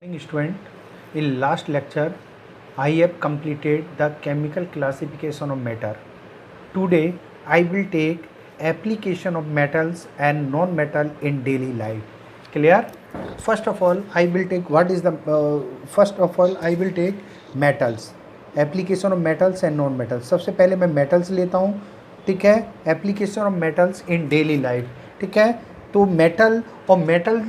Student, in last lecture I have completed the chemical classification of matter. Today I will take application of metals and non-metal in daily life. Clear? First of all I will take metals, application of metals and non-metals. सबसे पहले मैं metals लेता हूँ, ठीक है. application of metals in daily life, ठीक है. तो metal और metal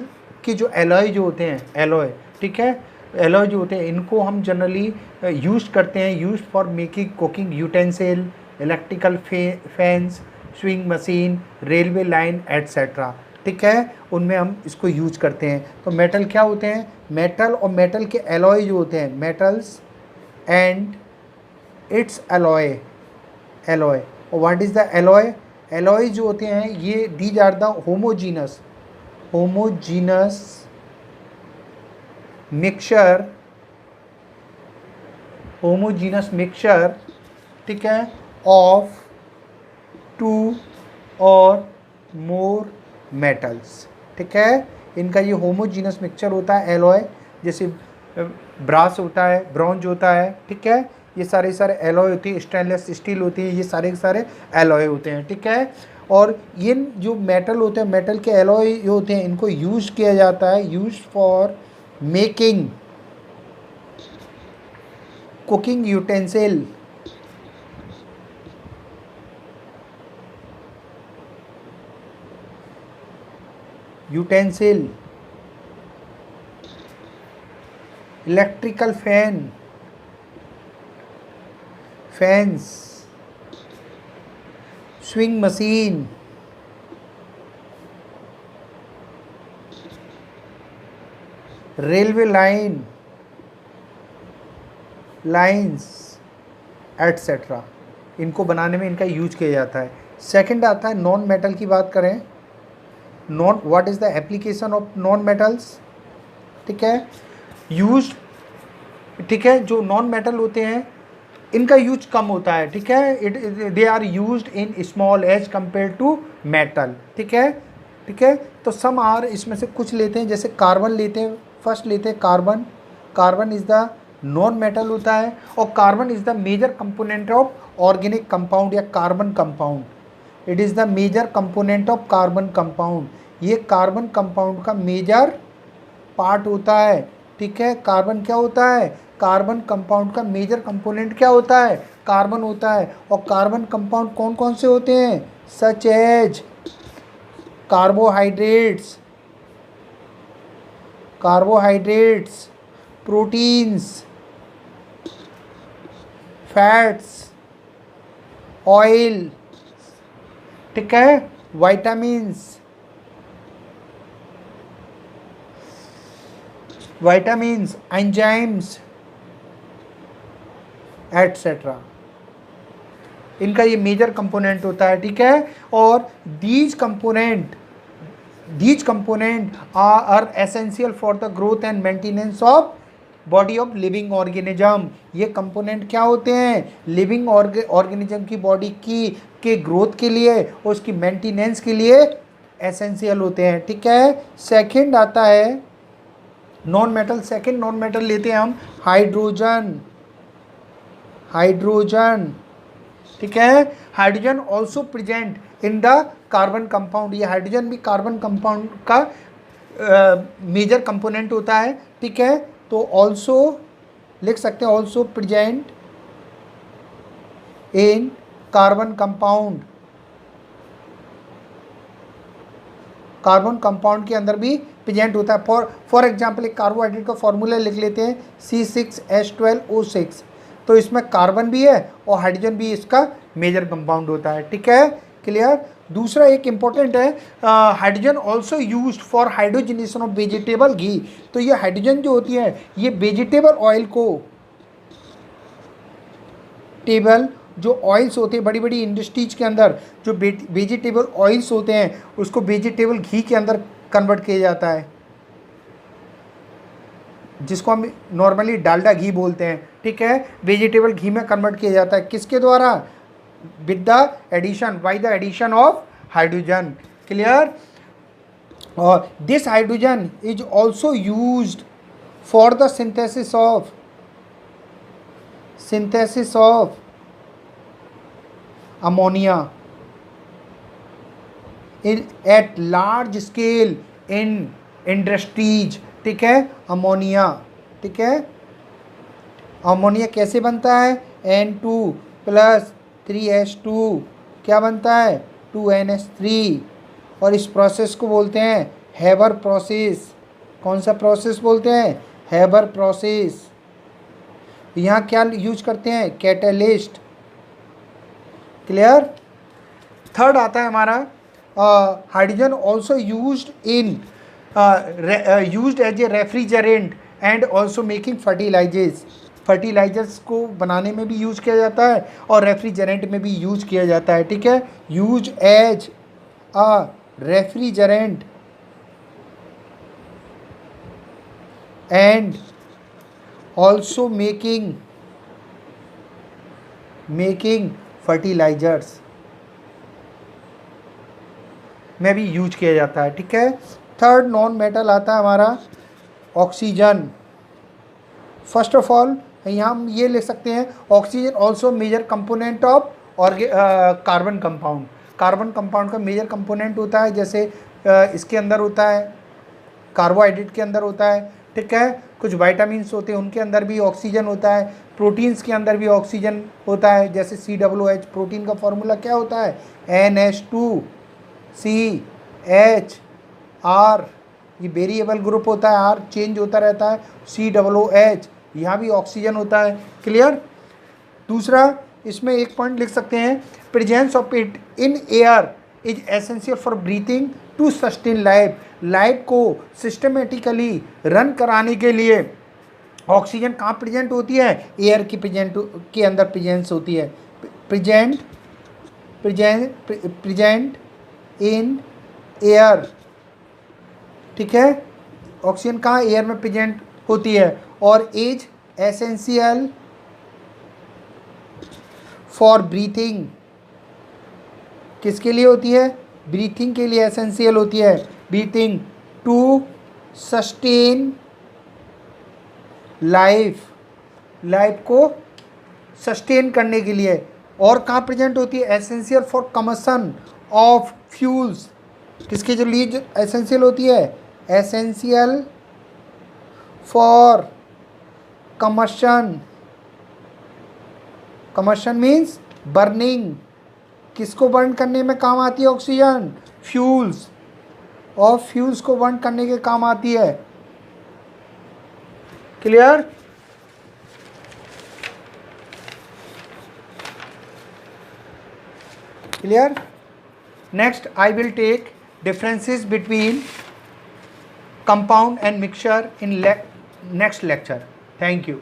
के जो एलॉय जो होते हैं, एलॉय, ठीक है, एलॉय जो होते हैं इनको हम जनरली यूज करते हैं, use for making cooking utensil, electrical fans, swing machine, railway line etcetera, ठीक है, उनमें हम इसको यूज करते हैं. तो मेटल क्या होते हैं? मेटल और मेटल के एलॉय जो होते हैं, metals and its alloy. Alloy और what is the alloy? Alloy जो होते हैं ये these are the homogeneous mixture, ठीक है, ऑफ टू और मोर मेटल्स, ठीक है. इनका ये होमोजीनस मिक्सचर होता है एलॉय. जैसे ब्रास होता है, ब्रॉन्ज होता है, ठीक है, ये सारे एलॉय होती है, स्टेनलेस स्टील होती है, ये सारे एलॉय होते हैं, ठीक है. और ये जो मेटल होते हैं, मेटल के एलॉय जो होते हैं इनको यूज किया जाता है, use for making cooking utensil, electrical fans, swing machine, railway lines etcetera, इनको बनाने में इनका यूज किया जाता है. सेकंड आता है नॉन मेटल की बात करें. What is the application of non metals, ठीक है, यूज, ठीक है. जो नॉन मेटल होते हैं इनका यूज कम होता है, ठीक है. They are used in small as compare to metal, ठीक है, ठीक है. तो सम आर, इसमें से कुछ लेते हैं, जैसे कार्बन लेते हैं. फर्स्ट लेते हैं carbon. Carbon is the non metal होता है और carbon is the major component of organic compound या carbon compound. It is the major component of carbon compound. ये कार्बन कंपाउंड का मेजर पार्ट होता है, ठीक है. कार्बन क्या होता है? कार्बन कंपाउंड का मेजर कंपोनेंट क्या होता है? कार्बन होता है. और कार्बन कंपाउंड कौन कौन से होते हैं? Such as carbohydrates, proteins, fats, oil, ठीक है, विटामिन्स, एंजाइम्स एटसेट्रा. इनका ये मेजर कंपोनेंट होता है, ठीक है. और these component are essential for the growth and maintenance of body of living organism. ये कंपोनेंट क्या होते हैं? लिविंग ऑर्गेनिज्म की बॉडी के ग्रोथ के लिए और उसकी मेंटेनेंस के लिए एसेंशियल होते हैं, ठीक है. सेकंड आता है non metal. Second non metal लेते हैं हम हाइड्रोजन, ठीक है. Hydrogen also present in the carbon compound. ये हाइड्रोजन भी कार्बन कंपाउंड का मेजर कंपोनेंट होता है, ठीक है. तो ऑल्सो लिख सकते हैं, also present in carbon compound. Carbon compound के अंदर भी प्रेजेंट होता है. फॉर एग्जाम्पल एक कार्बोहाइड्रेट का फॉर्मूला लिख लेते हैं, C6H12O6. तो इसमें कार्बन भी है और हाइड्रोजन भी इसका मेजर कंपाउंड होता है, ठीक है. क्लियर. दूसरा एक इंपॉर्टेंट है, hydrogen also used for hydrogenation of vegetable ghee. तो ये हाइड्रोजन जो होती है ये वेजिटेबल ऑयल को, टेबल जो ऑयल्स होते हैं बड़ी बड़ी इंडस्ट्रीज के अंदर, जो वेजिटेबल ऑयल्स होते हैं उसको वेजिटेबल घी के अंदर कन्वर्ट किया जाता है, जिसको हम नॉर्मली डालडा घी बोलते हैं, ठीक है. वेजिटेबल घी में कन्वर्ट किया जाता है. किसके द्वारा? With the addition, by the addition of hydrogen. Clear. और this hydrogen is also used for the synthesis of ammonia at large scale in industries, ठीक है, अमोनिया, ठीक है, अमोनिया कैसे बनता है, N2 प्लस 3H2 क्या बनता है, 2NH3, और इस प्रोसेस को बोलते हैं हेबर प्रोसेस। कौन सा प्रोसेस बोलते हैं, हेबर प्रोसेस। यहाँ क्या यूज करते हैं, कैटलिस्ट। क्लियर। थर्ड आता है हमारा hydrogen also used as a refrigerant and also making fertilisers को बनाने में भी यूज किया जाता है और रेफ्रिजरेंट में भी यूज किया जाता है, ठीक है, use as a refrigerant and also making fertilisers में भी यूज किया जाता है, ठीक है। थर्ड नॉन मेटल आता है हमारा ऑक्सीजन। फर्स्ट ऑफ ऑल यहाँ हम ये लिख सकते हैं, oxygen also major component of और कार्बन कंपाउंड। कार्बन कंपाउंड का मेजर कंपोनेंट होता है, जैसे इसके अंदर होता है, कार्बोहाइड्रेट के अंदर होता है, ठीक है, कुछ वाइटामिन्स होते हैं उनके अंदर भी ऑक्सीजन होता है, प्रोटीन्स के अंदर भी ऑक्सीजन होता है, जैसे COOH। प्रोटीन का फॉर्मूला क्या होता है, NH2CHR, ये वेरिएबल ग्रुप होता है, R चेंज होता रहता है, COOH, यहाँ भी ऑक्सीजन होता है। क्लियर। दूसरा इसमें एक पॉइंट लिख सकते हैं, presence of it in air is essential for breathing to sustain life को सिस्टमेटिकली रन कराने के लिए ऑक्सीजन कहाँ प्रेजेंट होती है, एयर की के अंदर प्रेजेंस होती है, प्रेजेंट इन एयर, ठीक है, ऑक्सीजन कहाँ एयर में प्रेजेंट होती है, और इज एसेंशियल फॉर ब्रीथिंग, किसके लिए होती है, ब्रीथिंग के लिए एसेंशियल होती है, ब्रीथिंग टू सस्टेन लाइफ को सस्टेन करने के लिए। और कहाँ प्रेजेंट होती है, essential for combustion of fuels, किसके जो लिए एसेंशियल होती है, essential for combustion means burning, किसको बर्न करने में काम आती है ऑक्सीजन, फ्यूल्स, और फ्यूल्स को बर्न करने के काम आती है। Clear. Next I will take differences between compound and mixture in next lecture. Thank you.